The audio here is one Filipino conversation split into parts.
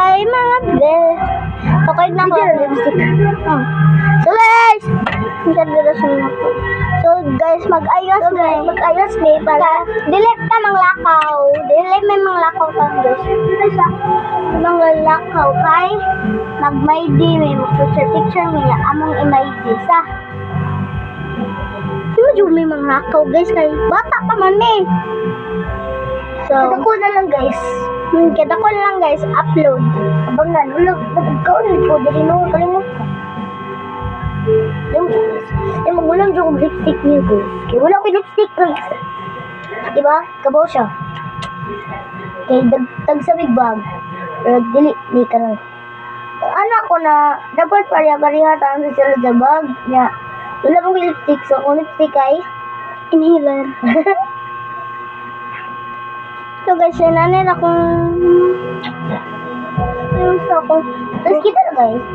Hi mga bes. Okay na ako. Oh. So guys, so guys, mag-ayos may para delete ka mang lakaw. Delete may mang lakaw ta guys. Kasi mang lakaw kay mag-maydi may picture may among i-maydi sa. Medyo may mga lakaw guys kay bata pa man eh. So, kita ko na lang guys. Upload. Abang nga, ikaw ko dili mo kalimot ka. Magulang dyan kong lipstick niyo guys. Kaya wala ko lipstick guys. Diba? Kabaw siya. Kaya tag sa big bag. Pero dili, di ka lang. Anak ko na, dapat pariha-pariha tayo sa sa bag. Nga, wala mong lipstick. So, kung lipstick ay inhaler. So guys, nanay akong tapos kita na guys.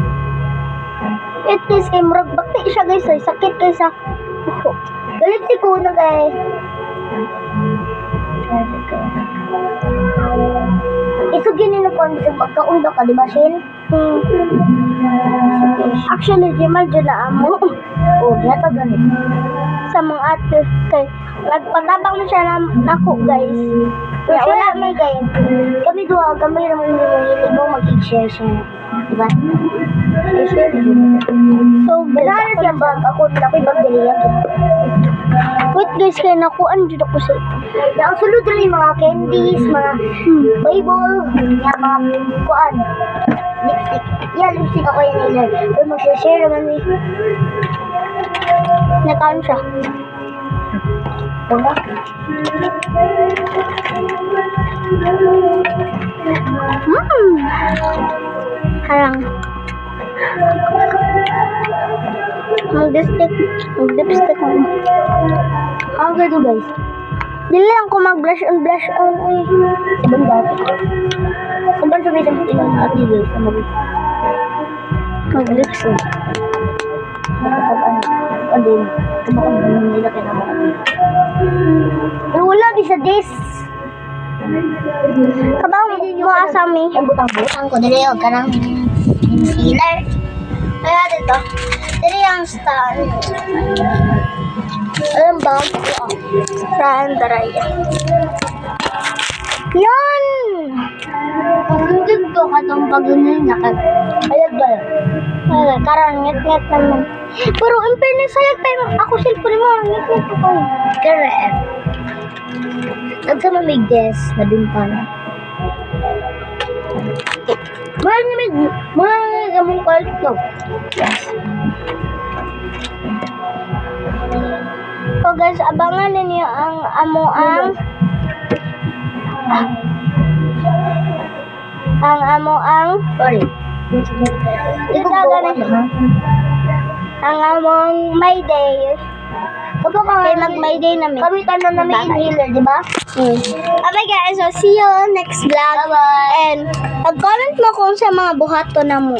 It is kay murag bakti siya guys, ay sakit kay sa galit si kuna guys. Isugin nila po ang pagkaunda ka, di ba Shin? Actually, Jamal dyan na amo. Yata ganit. Sa mga ate, kay nagpatabang na siya na ako guys. Kaya wala may guys. Kami duha, kami naman yung mo mag-share siya. Diba? Share. So, ganaan siya bag. Ako bag dali yan. Wait guys, kaya nakuan dyan ako sa ito. Nakasulod rin yung mga candies, mga Bible, mga kuan. Lipstick. Yeah, lipstick ako yan ilan. Pero mag-share naman eh. Nakaon siya. Diba? Harang. Mag-lipstick mo. Ang gado guys. Dili lang ko mag-blush on. Ay. Ibang dati. Sabang sabi sa tingin natin guys. Mag-lipstick. Adin. Tumakang nila kaya naman. Pero wala bisa this. Kabang mo asami. Ang butang-butang ko. Dili yung kanang concealer. Kaya dito. Dili ang stand. Alam ba? Saan daraya? Yan! Ang ganda ka itong pag-inay na ka. Ayag ba? Ayag, karang nget-nget naman. Pero in fairness, sayag tayo. Ako cellphone mo. Nget-nget ako. Correct. Nagkamamig des na bintana. Mga gamong kwalito. Yes. So guys, abangan ninyo ang amoang sorry. Ito ganun. Ang among May Day. Kay mag-May Day namin. Kami tanan namin inhaler, di ba? Okay guys, so see you next vlog. Bye-bye. And pag-comment mo kung sa mga buhato na mo.